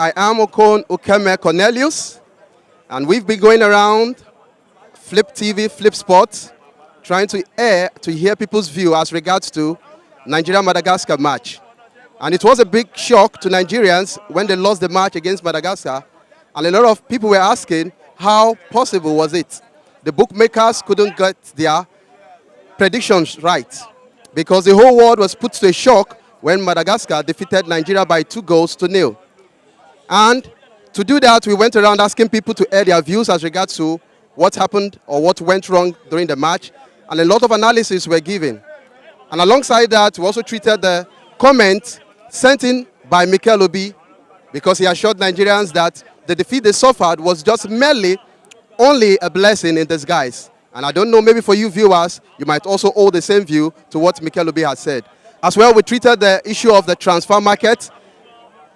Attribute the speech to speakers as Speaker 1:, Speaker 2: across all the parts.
Speaker 1: I am Okon Ukeme Cornelius, and we've been going around Flip TV, Flip Sports, trying to hear people's view as regards to Nigeria-Madagascar match. And it was a big shock to Nigerians when they lost the match against Madagascar. And a lot of people were asking, how possible was it? The bookmakers couldn't get their predictions right because the whole world was put to a shock when Madagascar defeated Nigeria by 2-0. And to do that, we went around asking people to air their views as regards to what happened or what went wrong during the match. And a lot of analysis were given. And alongside that, we also treated the comment sent in by Mikel Obi because he assured Nigerians that the defeat they suffered was just merely only a blessing in disguise. And I don't know, maybe for you viewers, you might also hold the same view to what Mikel Obi has said. As well, we treated the issue of the transfer market.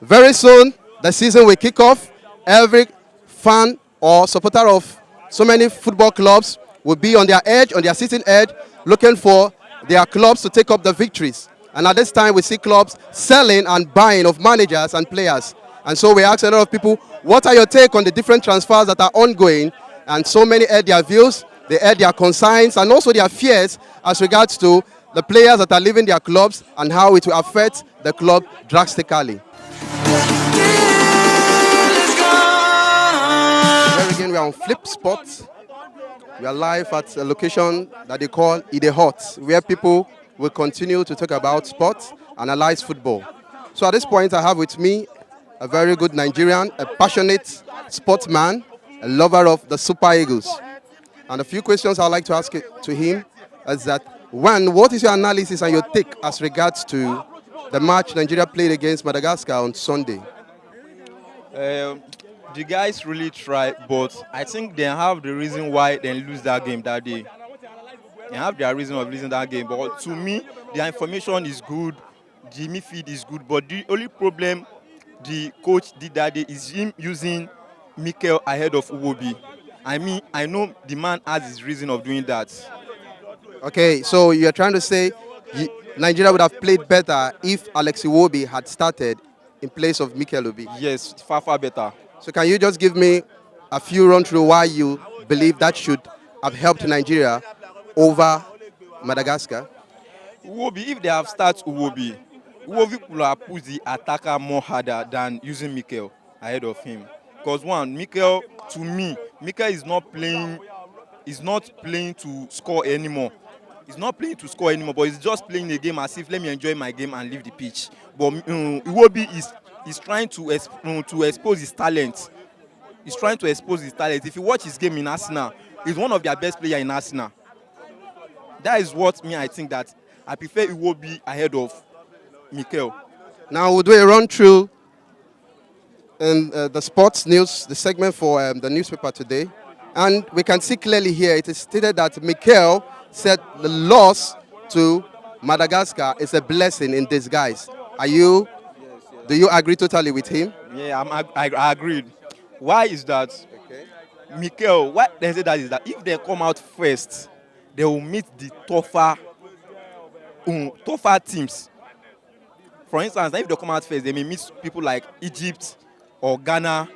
Speaker 1: Very soon, the season will kick off. Every fan or supporter of so many football clubs will be on their edge, on their sitting edge, looking for their clubs to take up the victories. And at this time, we see clubs selling and buying of managers and players. And so we asked a lot of people, what are your take on the different transfers that are ongoing? And so many aired their views, they aired their concerns, and also their fears as regards to the players that are leaving their clubs and how it will affect the club drastically. Here again, we are on Flip Sports. We are live at a location that they call Ide Hot, where people will continue to talk about sports, analyze football. So at this point, I have with me a very good Nigerian, a passionate sportsman, a lover of the Super Eagles. And a few questions I'd like to ask to him is that, one, what is your analysis and your take as regards to the match Nigeria played against Madagascar on Sunday?
Speaker 2: The guys really try, but I think they have the reason why they lose that game that day. They have their reason of losing that game. But to me, their information is good, the midfield is good, but the only problem the coach did that day is him using Mikel ahead of Uwobi. I mean, I know the man has his reason of doing that.
Speaker 1: Okay, so you're trying to say Nigeria would have played better if Alex Iwobi had started in place of Mikel Obi?
Speaker 2: Yes, far, far better.
Speaker 1: So can you just give me a few run-through why you believe that should have helped Nigeria over Madagascar?
Speaker 2: Uwobi, if they have started Uwobi could have put the attacker more harder than using Mikel ahead of him. Because one, Mikel, to me, Mikel is not playing to score anymore. He's not playing to score anymore, but he's just playing the game as if, let me enjoy my game and leave the pitch. But Iwobi is trying to expose his talent. He's trying to expose his talent. If you watch his game in Arsenal, he's one of their best players in Arsenal. That is what I think that I prefer Iwobi ahead of Mikel.
Speaker 1: Now we'll do a run through in the sports news, the segment for the newspaper today. And we can see clearly here, it is stated that Mikel said the loss to Madagascar is a blessing in disguise. Do you agree totally with him?
Speaker 2: Yeah, I agreed. Why is that? Okay. Mikel, what they say that is that if they come out first, they will meet the tougher teams. For instance, if they come out first, they may meet people like Egypt or Ghana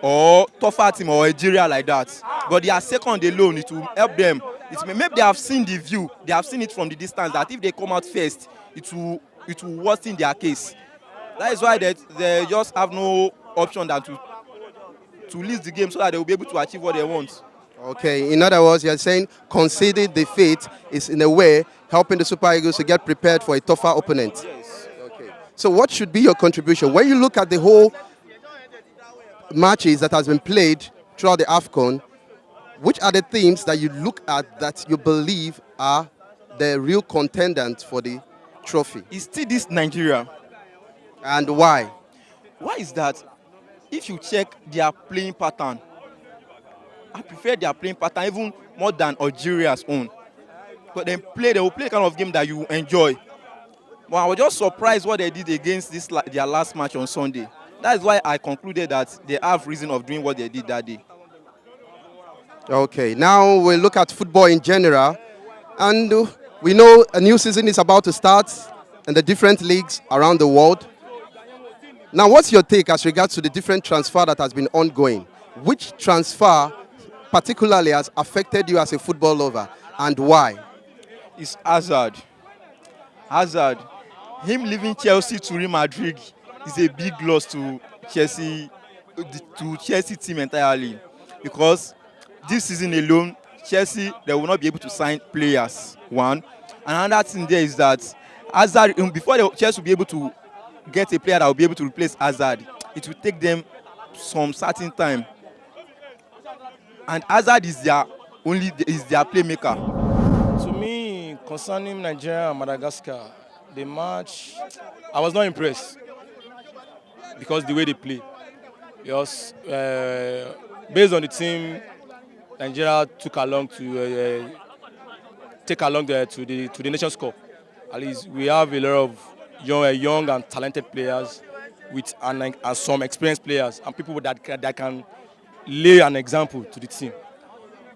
Speaker 2: or tougher team or Algeria like that. But they are second alone, it will help them. Maybe they have seen the view, they have seen it from the distance that if they come out first, it will worsen their case. That is why they just have no option than to lose the game so that they will be able to achieve what they want.
Speaker 1: Okay, in other words, you're saying conceding defeat is in a way helping the Super Eagles to get prepared for a tougher opponent.
Speaker 2: Yes.
Speaker 1: Okay. So what should be your contribution? When you look at the whole matches that has been played throughout the Afcon, which are the teams that you look at that you believe are the real contenders for the trophy?
Speaker 2: It's still this Nigeria.
Speaker 1: And why?
Speaker 2: Why is that? If you check their playing pattern, I prefer their playing pattern even more than Algeria's own. But they will play kind of game that you enjoy. But I was just surprised what they did against their last match on Sunday. That is why I concluded that they have reason of doing what they did that day.
Speaker 1: Okay, now we'll look at football in general. And we know a new season is about to start in the different leagues around the world. Now, what's your take as regards to the different transfer that has been ongoing? Which transfer particularly has affected you as a football lover, and why?
Speaker 2: It's Hazard. Hazard, him leaving Chelsea to Real Madrid is a big loss to Chelsea, to Chelsea team entirely, because this season alone, Chelsea they will not be able to sign players. One, and another thing there is that Hazard, before Chelsea will be able to get a player that will be able to replace Hazard, it will take them some certain time, and Hazard is their playmaker.
Speaker 3: To me, concerning Nigeria and Madagascar, the match, I was not impressed because the way they play. Because based on the team Nigeria took along to take along to the Nations Cup, at least we have a lot of young and talented players with and some experienced players and people that can lay an example to the team.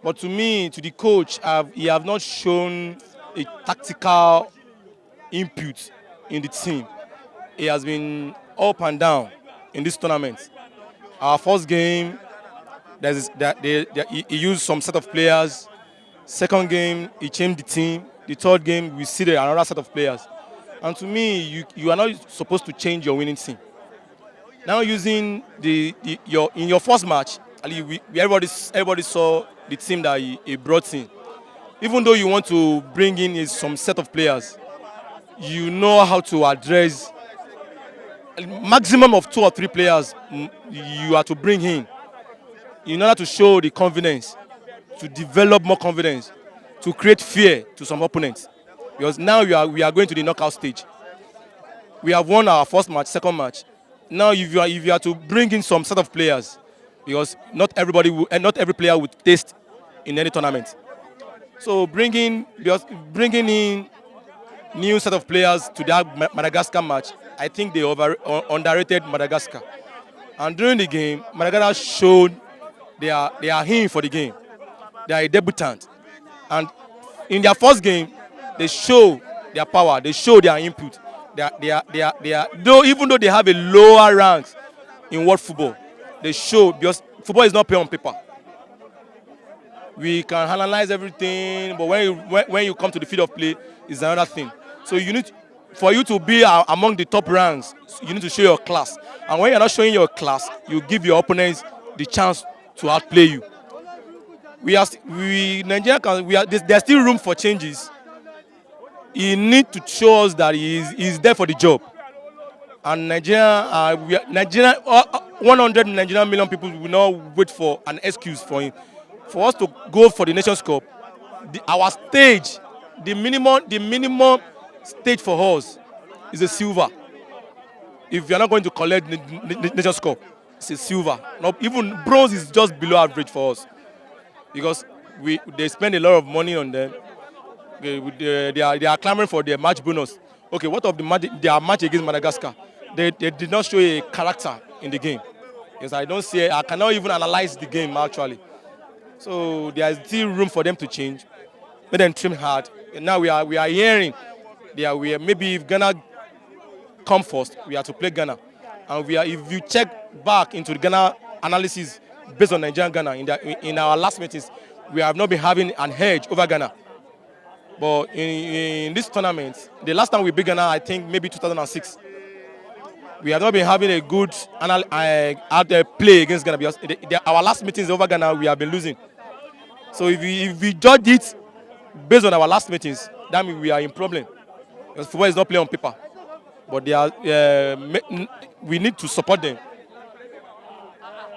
Speaker 3: But to me, to the coach, he have not shown a tactical input in the team. He has been up and down in this tournament. Our first game, he used some set of players. Second game, he changed the team. The third game, we see another set of players. And to me, you are not supposed to change your winning team. Now using in your first match, everybody saw the team that he brought in. Even though you want to bring in some set of players, you know how to address a maximum of 2 or 3 players you are to bring in order to show the confidence, to develop more confidence, to create fear to some opponents. Because now we are going to the knockout stage. We have won our first match, second match. Now if you are to bring in some set of players, because not every player would taste in any tournament. So bringing in new set of players to that Madagascar match, I think they underrated Madagascar. And during the game, Madagascar showed they are in for the game. They are a debutant, and in their first game, they show their power. They show their input. Though even though they have a lower ranks in world football, they show because football is not played on paper. We can analyze everything, but when you come to the field of play, it's another thing. So for you to be among the top ranks, you need to show your class. And when you're not showing your class, you give your opponents the chance to outplay you. Nigeria there's still room for changes. He needs to show us that he's there for the job. And Nigeria, 100 Nigerian million people will not wait for an excuse for him. For us to go for the Nations Cup, our stage, the minimum stage for us is a silver. If you're not going to collect the Nations Cup, it's a silver. Not even bronze is just below average for us, because they spend a lot of money on them. They are clamoring for their match bonus. Okay, what of their match against Madagascar? They did not show a character in the game. Because I cannot even analyze the game actually. So there is still room for them to change. Let them trim hard. And now we are hearing maybe if Ghana come first, we have to play Ghana. And if you check back into the Ghana analysis based on Nigerian Ghana in our last meetings, we have not been having an edge over Ghana. But in this tournament, the last time we beat Ghana, I think maybe 2006, we have not been having a good play against Ghana, because our last meetings over Ghana, we have been losing. So if we judge it based on our last meetings, that means we are in problem. Because football is not played on paper. But we need to support them,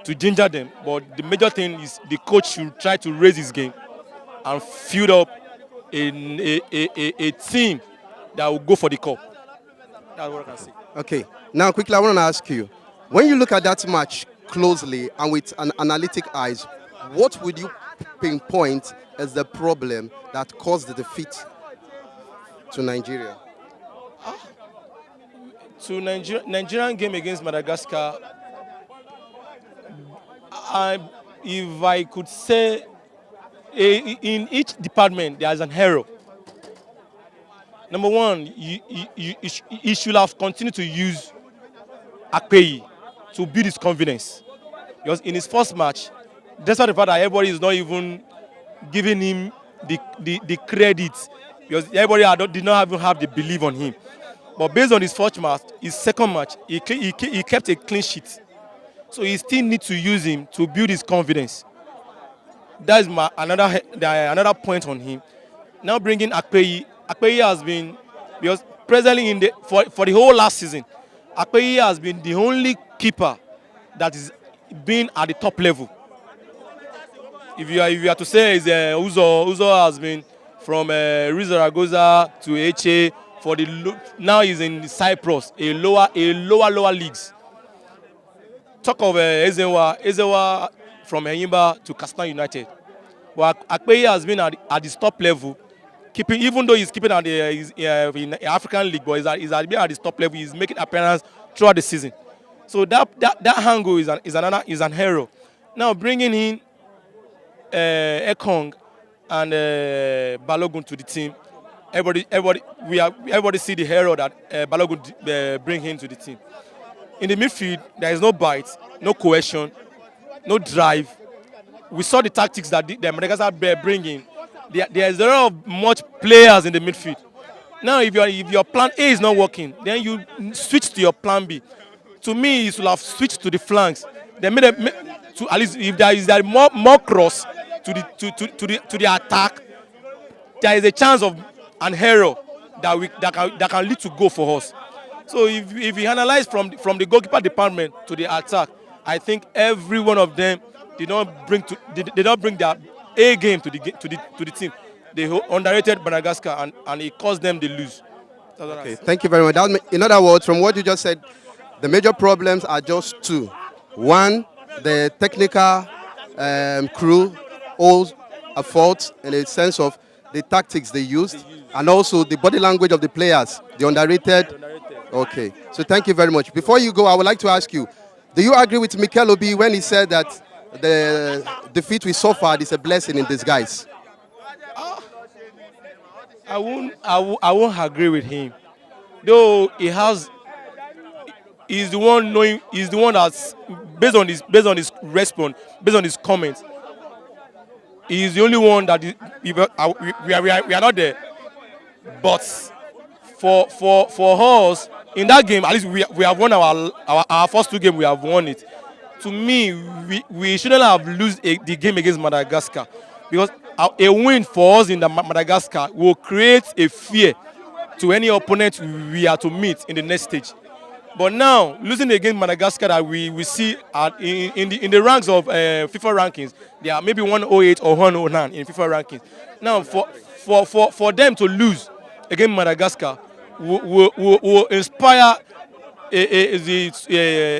Speaker 3: to ginger them. But the major thing is the coach should try to raise his game and field up a team that will go for the cup. That's what I can say.
Speaker 1: Okay. Now, quickly, I want to ask you, when you look at that match closely and with an analytic eyes, what would you pinpoint as the problem that caused the defeat to Nigeria?
Speaker 3: To Nigerian game against Madagascar, if I could say, in each department there is an error. Number one, you should have continued to use Akpeyi to build his confidence. Because in his first match, despite the fact that everybody is not even giving him the credit, because everybody did not even have the belief on him. But based on his first match, his second match, he kept a clean sheet. So he still needs to use him to build his confidence. That is another point on him. Now bringing Akpeyi. Akpeyi has been, because presently for the whole last season, Akpeyi has been the only keeper that is been at the top level. If you are to say is Uzo has been from Riz Zaragoza to HA for now he's in Cyprus, a lower leagues. Talk of Ezewa from Enyimba to Castan United. But Akpeyi has been at the top level, keeping, even though he's keeping at in the African League, but he's been at the top level. He's making appearance throughout the season. So that angle is an hero. Now bringing in Ekong and Balogun to the team, everybody see the hero that Balogun bring him to the team. In the midfield, there is no bite, no cohesion, no drive. We saw the tactics that the Madagascar bring in. There is a lot of much players in the midfield. Now, if your plan A is not working, then you switch to your plan B. To me, you should have switched to the flanks. They made to at least if there is more cross to the attack, there is a chance of an error that can lead to goal for us. So if we analyze from the goalkeeper department to the attack, I think every one of them did not bring their A game to the team. They underrated Madagascar and it caused them to lose.
Speaker 1: Okay, thank you very much. In other words, from what you just said, the major problems are just two. One, the technical crew owes a fault in the sense of the tactics they used, and also the body language of the players, the underrated. Okay, so thank you very much. Before you go, I would like to ask you, do you agree with Mikel Obi when he said that the defeat we suffered is a blessing in disguise?
Speaker 3: I won't agree with him. Though he's the one that's based on his response, based on his comments. He's the only one that we are not there. But for us in that game, at least we have won our first two games. We have won it. To me, we shouldn't have lost the game against Madagascar, because a win for us in the Madagascar will create a fear to any opponent we are to meet in the next stage. But now, losing against Madagascar, that we see in the ranks of FIFA rankings, they are maybe 108 or 109 in FIFA rankings. Now, for them to lose against Madagascar will inspire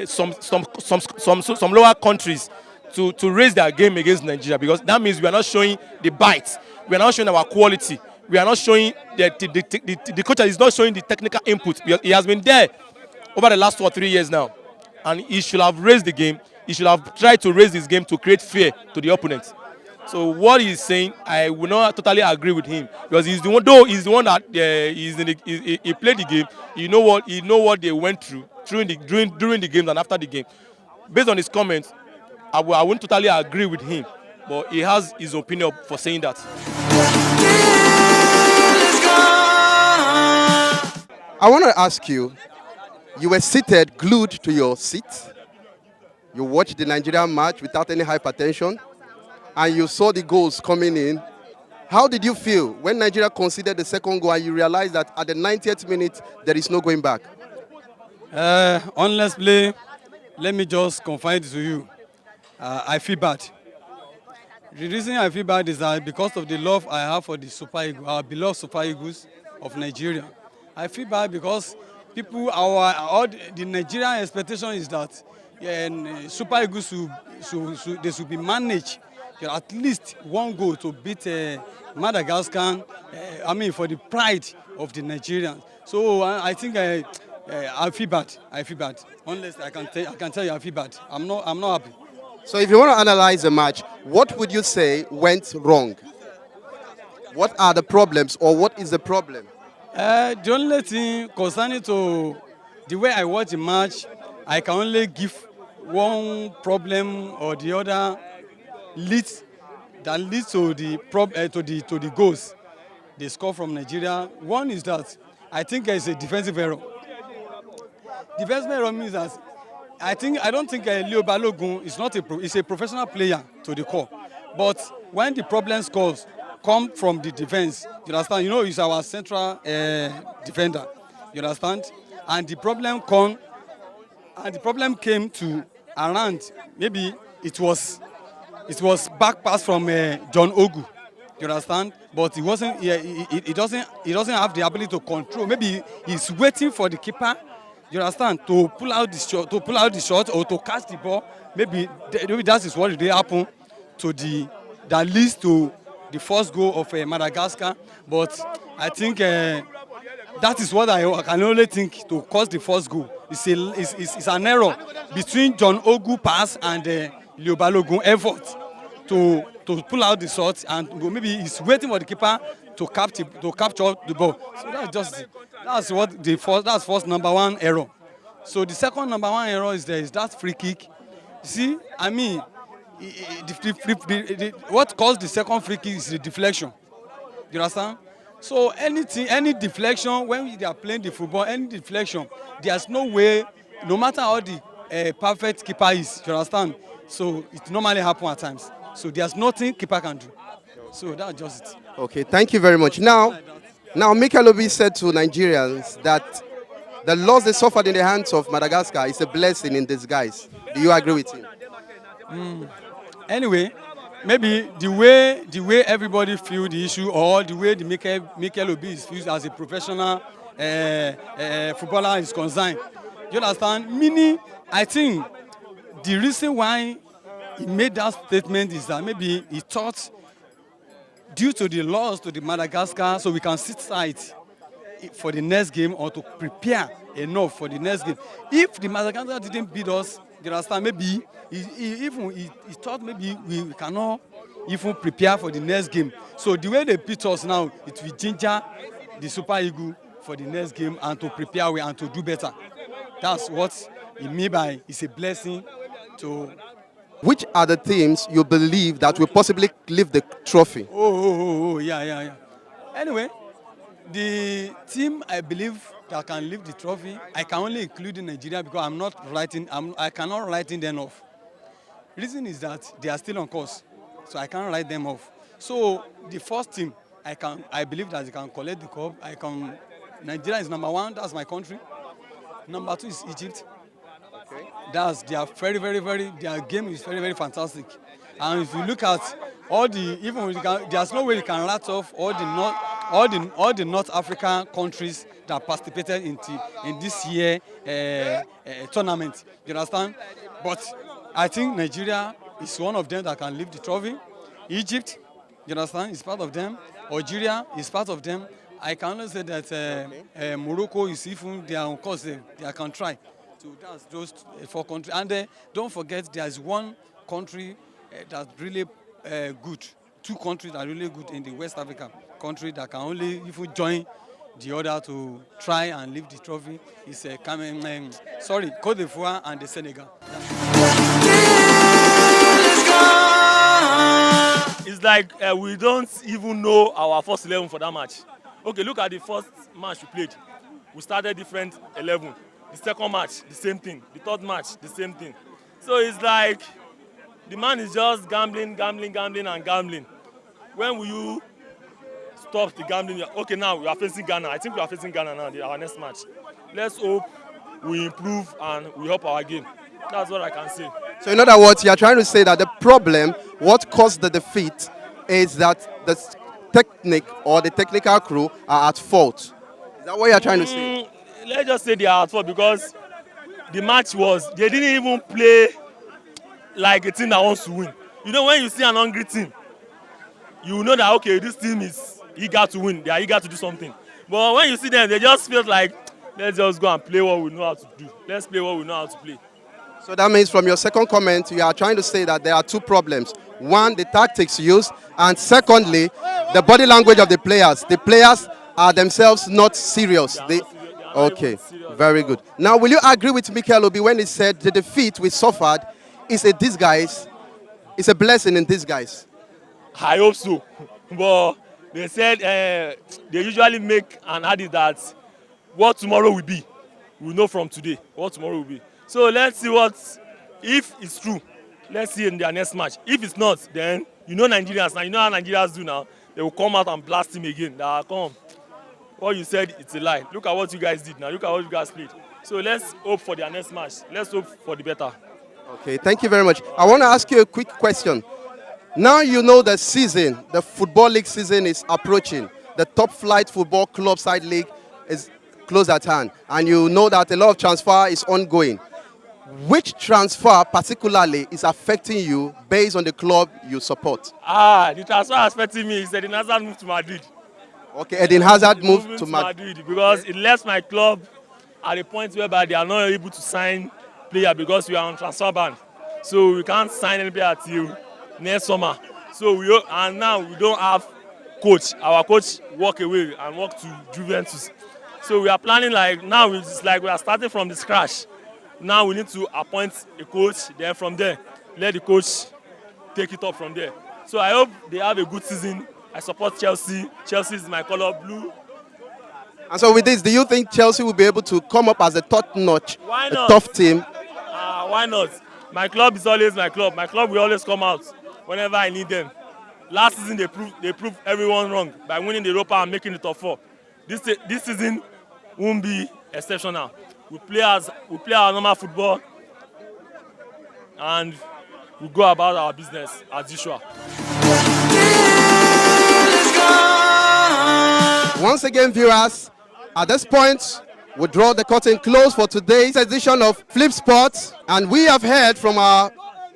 Speaker 3: some lower countries to raise their game against Nigeria, because that means we are not showing the bite, we are not showing our quality, we are not showing the coach is not showing the technical input. He has been there over the last 2 or 3 years now, and he should have raised the game. He should have tried to raise this game to create fear to the opponent. So what he's saying, I will not totally agree with him, because he's the one. Though he's the one that he played the game. He know what they went through during the game and after the game. Based on his comments, I won't totally agree with him, but he has his opinion for saying that.
Speaker 1: I want to ask you, you were seated, glued to your seat. You watched the Nigerian match without any hypertension, and you saw the goals coming in. How did you feel when Nigeria conceded the second goal and you realized that at the 90th minute, there is no going back?
Speaker 4: Honestly, let me just confide to you. I feel bad. The reason I feel bad is that because of the love I have for the Super Eagles, our beloved Super Eagles of Nigeria. I feel bad because the Nigerian expectation is that Super Eagles should be managed at least one goal to beat Madagascar. For the pride of the Nigerians. So I think I feel bad. I feel bad. Honestly, I can tell you I feel bad. I'm not happy.
Speaker 1: So if you want to analyze the match, what would you say went wrong? What are the problems, or what is the problem?
Speaker 4: The only thing concerning to the way I watch the match, I can only give one problem or the other leads that leads to the goals they score from Nigeria. One is that I think there is a defensive error. Defensive error means that I don't think Leo Balogun is not is a professional player to the core. But when the problem scores come from the defense, you understand? You know, he's our central defender. You understand? And the problem came to around maybe it was back pass from John Ogu. You understand? But he wasn't. He doesn't have the ability to control. Maybe he's waiting for the keeper. You understand? To pull out the shot or to catch the ball. Maybe that is what really happened to that leads to the first goal of Madagascar. But I think that is what I can only think to cause the first goal. It's an error between John Ogu pass and Leo Balogun effort to pull out the shot and go. Maybe he's waiting for the keeper to capture the ball. So that's first number one error. So the second number one error is that free kick. See, I mean, what caused the second free kick is the deflection. You understand? So any deflection when they are playing the football, any deflection, there's no way, no matter how the perfect keeper is. You understand? So it normally happens at times. So there's nothing keeper can do. So that's just it.
Speaker 1: Okay, thank you very much. Now Mikel Obi said to Nigerians that the loss they suffered in the hands of Madagascar is a blessing in disguise. Do you agree with him?
Speaker 4: Anyway, maybe the way everybody feel the issue, or the way the Mikel Obi is viewed as a professional footballer is concerned. You understand? Meaning, I think the reason why he made that statement is that maybe he thought, due to the loss to the Madagascar, so we can sit tight for the next game or to prepare enough for the next game. If the Madagascar didn't beat us, you understand, maybe he thought maybe we cannot even prepare for the next game. So the way they beat us now, it will ginger the Super Eagles for the next game and to prepare well and to do better. That's what he mean by it's a blessing to.
Speaker 1: Which are the teams you believe that will possibly lift the trophy?
Speaker 4: Yeah. Anyway, the team I believe that can lift the trophy, I can only include in Nigeria because I cannot write them off. Reason is that they are still on course, so I can't write them off. So the first team, I believe that they can collect the cup. Nigeria is number one. That's my country. Number two is Egypt. They are very, very, very. Their game is very, very fantastic. And if you look at there's no way you can write off all the North African countries that participated in this year tournament. You understand? But I think Nigeria is one of them that can lift the trophy. Egypt, you understand, is part of them. Algeria is part of them. I can only say that Morocco is even they are on course. They can try. So that's those four countries. And don't forget, there's one country that's really good. Two countries that are really good in the West Africa country that can only even join the other to try and lift the trophy. It's Cote d'Ivoire and the Senegal.
Speaker 3: It's like we don't even know our first 11 for that match. Okay, look at the first match we played. We started different 11. The second match, the same thing. The third match, the same thing. So it's like the man is just gambling. When will you stop the gambling? Okay, now we are facing Ghana. I think we are facing Ghana now, our next match. Let's hope we improve and we help our game. That's what I can say.
Speaker 1: So in other words, you are trying to say that the problem, what caused the defeat, is that the technique or the technical crew are at fault. Is that what you are trying to say?
Speaker 3: Let's just say they are at fault because the match they didn't even play like a team that wants to win. You know, when you see an hungry team, you know that, okay, this team is eager to win. They are eager to do something. But when you see them, they just feel like, let's just go and play what we know how to do. Let's play what we know how to play.
Speaker 1: So that means from your second comment, you are trying to say that there are two problems. One, the tactics used, and secondly, the body language of the players. The players are themselves not serious.
Speaker 3: They are not
Speaker 1: Okay,
Speaker 3: even serious
Speaker 1: very
Speaker 3: at all.
Speaker 1: good. Now, will you agree with Mikel Obi when he said the defeat we suffered is a disguise, it's a blessing in disguise?
Speaker 3: I hope so. But they said they usually make an adage that what tomorrow will be, we know from today what tomorrow will be. So let's see what, if it's true, let's see in their next match. If it's not, then you know Nigerians now, you know how Nigerians do now. They will come out and blast him again. That come, what you said, it's a lie. Look at what you guys did now. Look at what you guys played. So let's hope for their next match. Let's hope for the better.
Speaker 1: Okay, thank you very much. I want to ask you a quick question. Now you know the season, the Football League season is approaching. The top flight football club side league is close at hand. And you know that a lot of transfer is ongoing. Which transfer particularly is affecting you based on the club you support?
Speaker 3: The transfer affecting me is that the Nazar moved to Madrid.
Speaker 1: Okay, Eden Hazard moved
Speaker 3: Moving
Speaker 1: to
Speaker 3: to
Speaker 1: Madrid.
Speaker 3: Madrid because it left my club at a point whereby they are not able to sign player because we are on transfer ban. So we can't sign any player till next summer. So and now we don't have coach. Our coach walk away and walk to Juventus. So we are planning like now it's like we are starting from the scratch. Now we need to appoint a coach. Then from there, let the coach take it up from there. So I hope they have a good season. I support Chelsea. Chelsea is my color blue.
Speaker 1: And so with this, do you think Chelsea will be able to come up as a top-notch,
Speaker 3: Why
Speaker 1: a
Speaker 3: not?
Speaker 1: tough team?
Speaker 3: Why not? My club is always my club. My club will always come out whenever I need them. Last season they proved everyone wrong by winning the Europa and making the top four. This season won't be exceptional. We play our normal football and we go about our business as usual.
Speaker 1: Once again, viewers, at this point, we draw the curtain close for today's edition of Flip Sports. And we have heard from our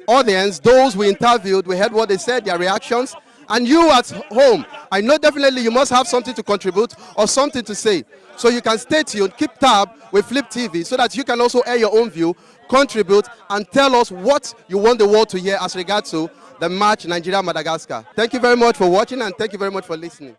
Speaker 1: audience, those we interviewed, we heard what they said, their reactions. And you at home, I know definitely you must have something to contribute or something to say. So you can stay tuned, keep tab with Flip TV so that you can also air your own view, contribute, and tell us what you want the world to hear as regards to the match Nigeria-Madagascar. Thank you very much for watching and thank you very much for listening.